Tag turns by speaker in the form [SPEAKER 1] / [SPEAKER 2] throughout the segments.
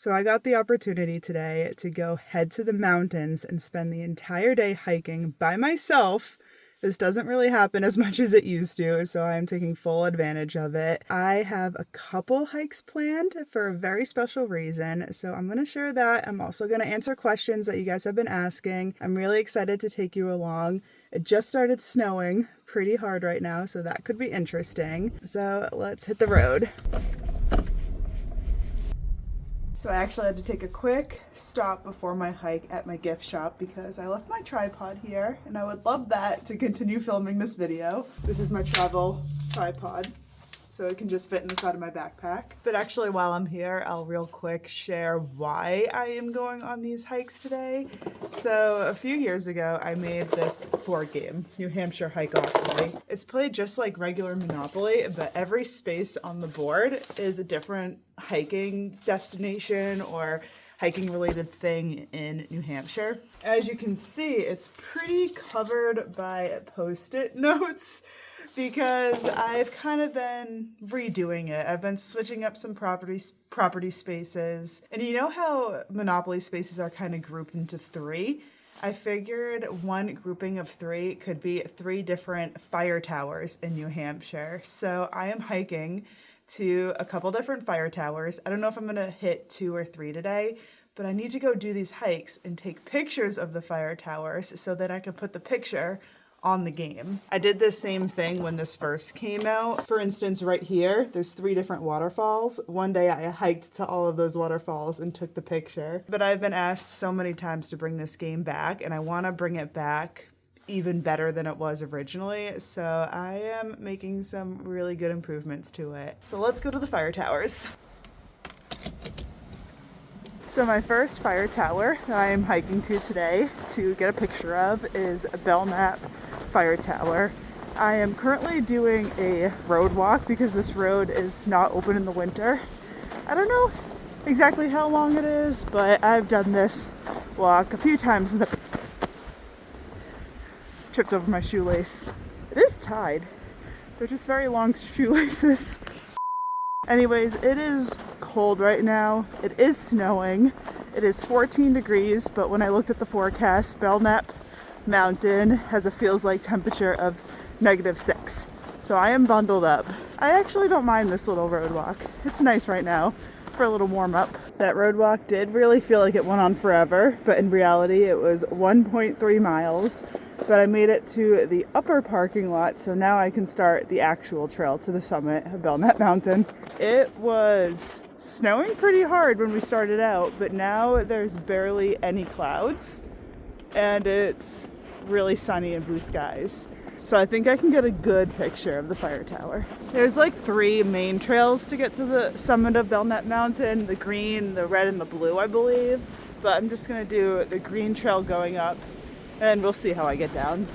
[SPEAKER 1] So I got the opportunity today to go head to the mountains and spend the entire day hiking by myself. This doesn't really happen as much as it used to, so I'm taking full advantage of it. I have a couple hikes planned for a very special reason, so I'm going to share that. I'm also going to answer questions that you guys have been asking. I'm really excited to take you along. It just started snowing pretty hard right now, so that could be interesting. So let's hit the road. So I actually had to take a quick stop before my hike at my gift shop because I left my tripod here and I would love that to continue filming this video. This is my travel tripod, so it can just fit in the side of my backpack. But actually while I'm here, I'll real quick share why I am going on these hikes today. So a few years ago, I made this board game, New Hampshire Hikeopoly. It's played just like regular Monopoly, but every space on the board is a different hiking destination or hiking related thing in New Hampshire. As you can see, it's pretty covered by Post-it notes because I've kind of been redoing it. I've been switching up some property spaces. And you know how Monopoly spaces are kind of grouped into three? I figured one grouping of three could be 3 different fire towers in New Hampshire. So I am hiking to a couple different fire towers. I don't know if I'm gonna hit 2 or 3 today, but I need to go do these hikes and take pictures of the fire towers so that I can put the picture on the game. I did this same thing when this first came out. For instance, right here, there's 3 different waterfalls. One day I hiked to all of those waterfalls and took the picture. But I've been asked so many times to bring this game back, and I wanna bring it back even better than it was originally. So I am making some really good improvements to it. So let's go to the fire towers. So my first fire tower that I am hiking to today to get a picture of is Belknap Fire Tower. I am currently doing a road walk because this road is not open in the winter. I don't know exactly how long it is, but I've done this walk a few times in the tripped over my shoelace. It is tied. They're just very long shoelaces. Anyways, it is cold right now. It is snowing. It is 14 degrees, but when I looked at the forecast, Belknap Mountain has a feels like temperature of -6. So I am bundled up. I actually don't mind this little road walk. It's nice right now for a little warm up. That road walk did really feel like it went on forever, but in reality it was 1.3 miles. But I made it to the upper parking lot, so now I can start the actual trail to the summit of Belknap Mountain. It was snowing pretty hard when we started out, but now there's barely any clouds, and it's really sunny and blue skies. So I think I can get a good picture of the fire tower. There's like 3 main trails to get to the summit of Belknap Mountain, the green, the red, and the blue, I believe. But I'm just gonna do the green trail going up, and we'll see how I get down.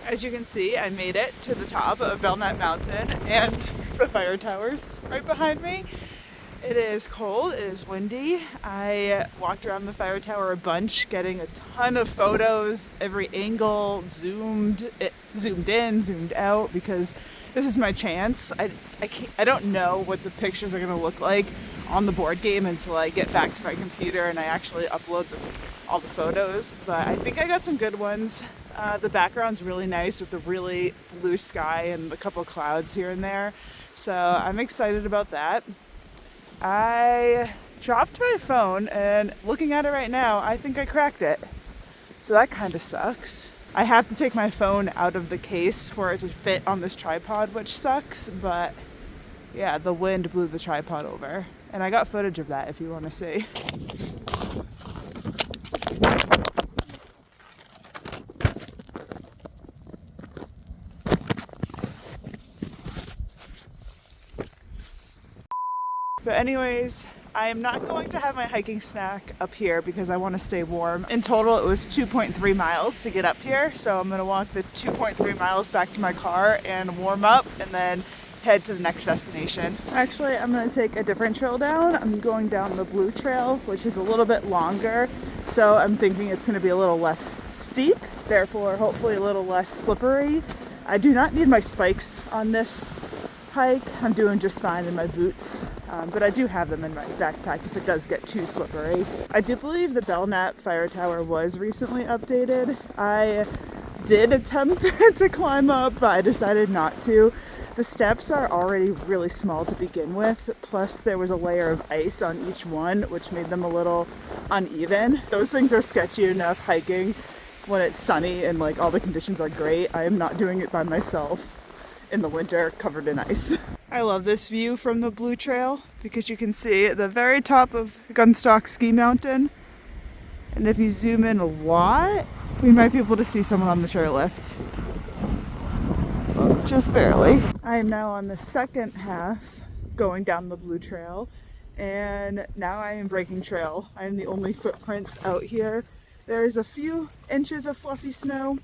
[SPEAKER 1] As you can see, I made it to the top of Belknap Mountain and the fire towers right behind me. It is cold, it is windy. I walked around the fire tower a bunch, getting a ton of photos, every angle, zoomed in, zoomed out, because this is my chance. I don't know what the pictures are gonna look like on the board game until I get back to my computer and I actually upload all the photos, but I think I got some good ones. The background's really nice with the really blue sky and a couple clouds here and there, so I'm excited about that. I dropped my phone, and looking at it right now, I think I cracked it. So that kind of sucks. I have to take my phone out of the case for it to fit on this tripod, which sucks, but yeah, the wind blew the tripod over. And I got footage of that if you want to see. But anyways, I am not going to have my hiking snack up here because I want to stay warm. In total, it was 2.3 miles to get up here. So I'm going to walk the 2.3 miles back to my car and warm up and then head to the next destination. Actually, I'm going to take a different trail down. I'm going down the Blue Trail, which is a little bit longer So I'm thinking it's going to be a little less steep, therefore hopefully a little less slippery. I do not need my spikes on this hike. I'm doing just fine in my boots, but I do have them in my backpack if it does get too slippery. I do believe the Belknap Fire Tower was recently updated. I did attempt to climb up, but I decided not to. The steps are already really small to begin with, plus there was a layer of ice on each one, which made them a little uneven. Those things are sketchy enough hiking when it's sunny and like all the conditions are great. I am not doing it by myself in the winter covered in ice. I love this view from the Blue Trail because you can see at the very top of Gunstock Ski Mountain, and if you zoom in a lot, we might be able to see someone on the chairlift. Just barely. I am now on the second half going down the Blue Trail, and now I am breaking trail. I am the only footprints out here. There's a few inches of fluffy snow,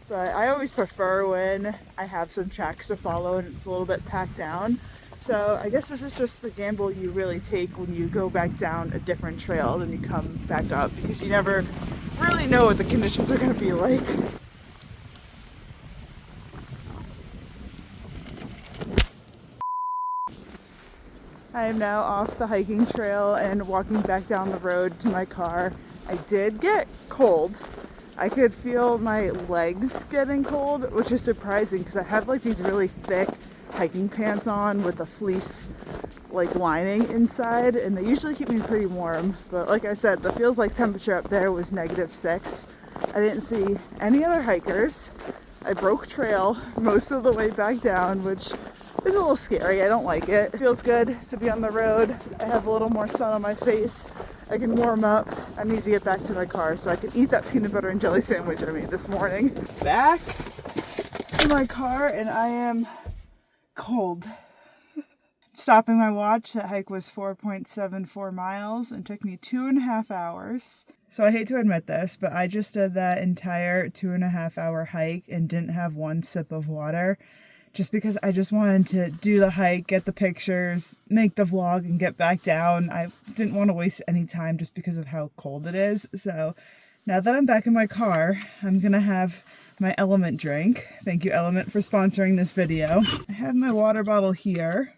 [SPEAKER 1] but I always prefer when I have some tracks to follow and it's a little bit packed down. So I guess this is just the gamble you really take when you go back down a different trail than you come back up, because you never really know what the conditions are going to be like. I am now off the hiking trail and walking back down the road to my car. I did get cold. I could feel my legs getting cold, which is surprising because I have like these really thick hiking pants on with a fleece like lining inside, and they usually keep me pretty warm. But like I said, the feels like temperature up there was -6. I didn't see any other hikers. I broke trail most of the way back down, which is a little scary. I don't like it. It feels good to be on the road. I have a little more sun on my face. I can warm up. I need to get back to my car so I can eat that peanut butter and jelly sandwich I made this morning. Back to my car, and I am cold. Stopping my watch, that hike was 4.74 miles and took me 2.5 hours. So I hate to admit this, but I just did that entire 2.5 hour hike and didn't have one sip of water, just because I just wanted to do the hike, get the pictures, make the vlog, and get back down. I didn't want to waste any time just because of how cold it is. So now that I'm back in my car, I'm gonna have my Element drink. Thank you, Element, for sponsoring this video. I have my water bottle here.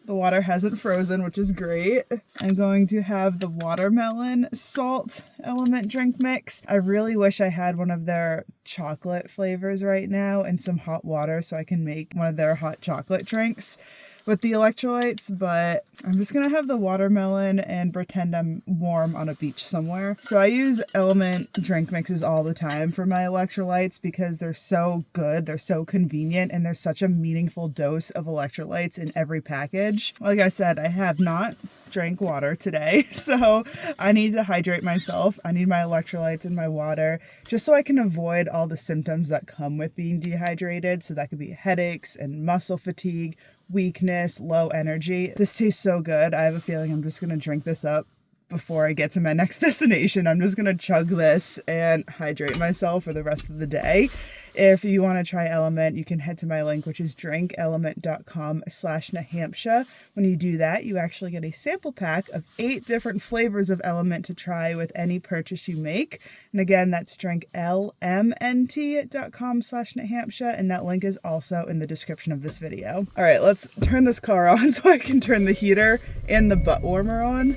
[SPEAKER 1] The water hasn't frozen, which is great. I'm going to have the watermelon salt Element drink mix. I really wish I had one of their chocolate flavors right now and some hot water so I can make one of their hot chocolate drinks with the electrolytes, but I'm just gonna have the watermelon and pretend I'm warm on a beach somewhere. So I use Element drink mixes all the time for my electrolytes because they're so good, they're so convenient, and there's such a meaningful dose of electrolytes in every package. Like I said, I have not drank water today, so I need to hydrate myself. I need my electrolytes and my water just so I can avoid all the symptoms that come with being dehydrated. So that could be headaches and muscle fatigue, weakness, low energy. This tastes so good. I have a feeling I'm just gonna drink this up before I get to my next destination. I'm just gonna chug this and hydrate myself for the rest of the day. If you want to try Element, you can head to my link, which is drinkelement.com/NewHampshire. When you do that, you actually get a sample pack of 8 different flavors of Element to try with any purchase you make. And again, that's drinklmnt.com/NewHampshire, and that link is also in the description of this video. All right, let's turn this car on so I can turn the heater and the butt warmer on.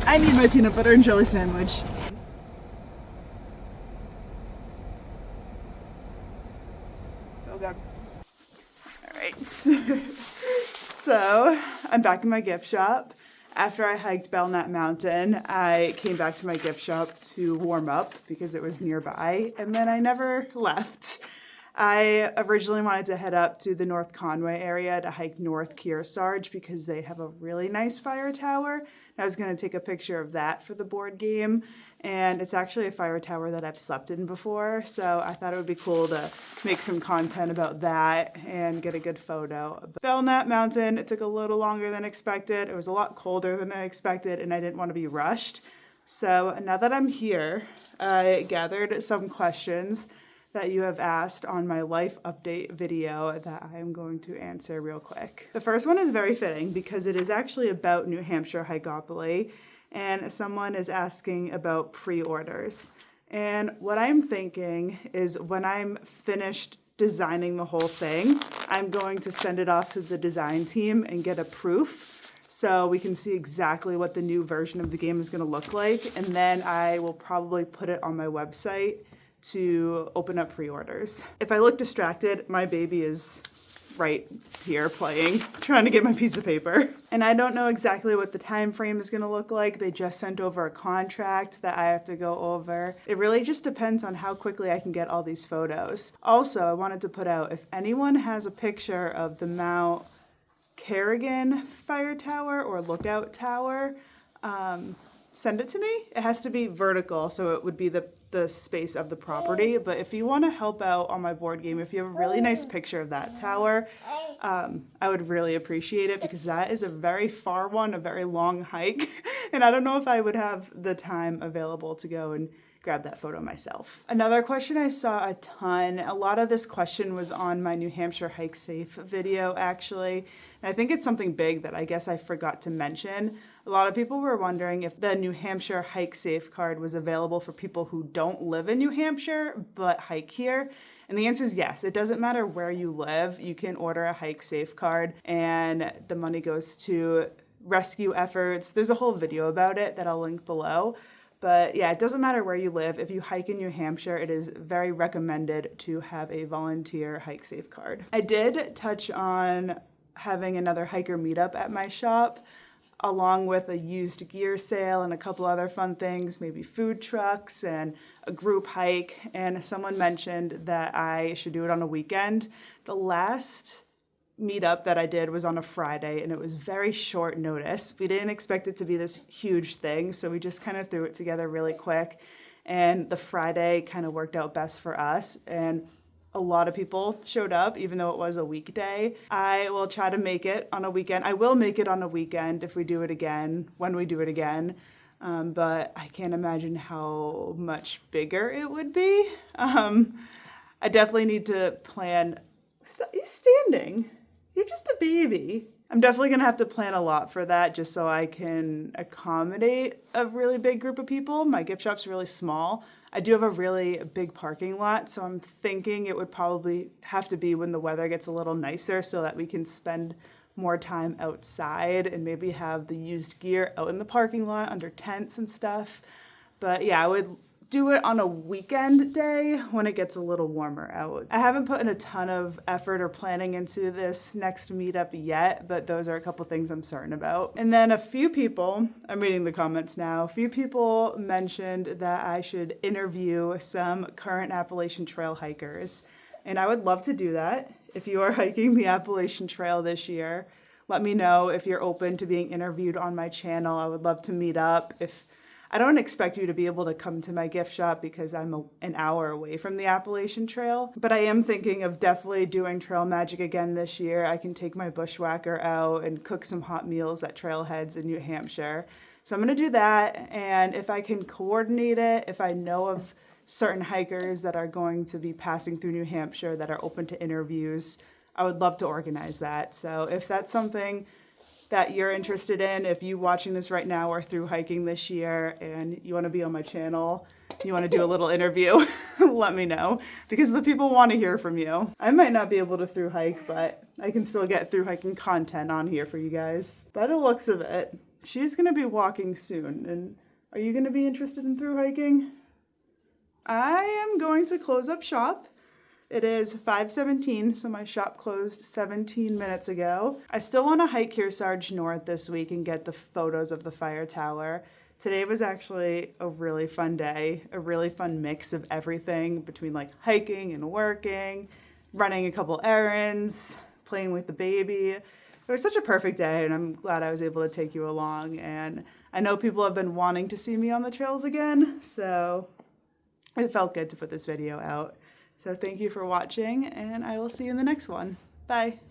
[SPEAKER 1] I need my peanut butter and jelly sandwich. All right, so I'm back in my gift shop. After I hiked Belknap Mountain, I came back to my gift shop to warm up because it was nearby, and then I never left. I originally wanted to head up to the North Conway area to hike North Kearsarge because they have a really nice fire tower. I was going to take a picture of that for the board game, and it's actually a fire tower that I've slept in before, so I thought it would be cool to make some content about that and get a good photo. Belknap Mountain, it took a little longer than expected. It was a lot colder than I expected, and I didn't want to be rushed. So now that I'm here, I gathered some questions that you have asked on my life update video that I am going to answer real quick. The first one is very fitting because it is actually about New Hampshire Hikeopoly, and someone is asking about pre-orders. And what I'm thinking is when I'm finished designing the whole thing, I'm going to send it off to the design team and get a proof so we can see exactly what the new version of the game is going to look like. And then I will probably put it on my website to open up pre-orders. If I look distracted, my baby is right here playing, trying to get my piece of paper. And I don't know exactly what the time frame is gonna look like. They just sent over a contract that I have to go over. It really just depends on how quickly I can get all these photos. Also, I wanted to put out, if anyone has a picture of the Mount Kerrigan fire tower or lookout tower, send it to me. It has to be vertical, so it would be the space of the property. But if you want to help out on my board game, if you have a really nice picture of that tower, I would really appreciate it, because that is a very far one, a very long hike, and I don't know if I would have the time available to go and grab that photo myself. Another question I saw a ton, a lot of this question was on my New Hampshire Hike Safe video actually, and I think it's something big that I guess I forgot to mention. A lot of people were wondering if the New Hampshire Hike Safe card was available for people who don't live in New Hampshire but hike here. And the answer is yes. It doesn't matter where you live. You can order a Hike Safe card and the money goes to rescue efforts. There's a whole video about it that I'll link below. But yeah, it doesn't matter where you live. If you hike in New Hampshire, it is very recommended to have a volunteer Hike Safe card. I did touch on having another hiker meetup at my shop, along with a used gear sale and a couple other fun things, maybe food trucks and a group hike. And someone mentioned that I should do it on a weekend. The last meetup that I did was on a Friday, and it was very short notice. We didn't expect it to be this huge thing, so we just kind of threw it together really quick. And the Friday kind of worked out best for us, and a lot of people showed up, even though it was a weekday. I will try to make it on a weekend. I will make it on a weekend if we do it again, when we do it again. But I can't imagine how much bigger it would be. I definitely need to plan. He's standing. You're just a baby. I'm definitely gonna have to plan a lot for that just so I can accommodate a really big group of people. My gift shop's really small. I do have a really big parking lot, so I'm thinking it would probably have to be when the weather gets a little nicer so that we can spend more time outside and maybe have the used gear out in the parking lot under tents and stuff. But yeah, I would do it on a weekend day when it gets a little warmer out. I haven't put in a ton of effort or planning into this next meetup yet, but those are a couple things I'm certain about. And then a few people, I'm reading the comments now, a few people mentioned that I should interview some current Appalachian Trail hikers. And I would love to do that. If you are hiking the Appalachian Trail this year, let me know if you're open to being interviewed on my channel. I would love to meet up. I don't expect you to be able to come to my gift shop because I'm an hour away from the Appalachian Trail, but I am thinking of definitely doing Trail Magic again this year. I can take my bushwhacker out and cook some hot meals at trailheads in New Hampshire. So I'm gonna do that, and if I can coordinate it, if I know of certain hikers that are going to be passing through New Hampshire that are open to interviews, I would love to organize that. So if that's something that you're interested in, if you watching this right now are through hiking this year and you want to be on my channel, you want to do a little interview, let me know, because the people want to hear from you. I might not be able to through hike, but I can still get through hiking content on here for you guys. By the looks of it, she's going to be walking soon. And are you going to be interested in through hiking? I am going to close up shop. It is 5:17, so my shop closed 17 minutes ago. I still want to hike Kearsarge North this week and get the photos of the fire tower. Today was actually a really fun day, a really fun mix of everything between like hiking and working, running a couple errands, playing with the baby. It was such a perfect day, and I'm glad I was able to take you along. And I know people have been wanting to see me on the trails again, so it felt good to put this video out. So thank you for watching, and I will see you in the next one. Bye.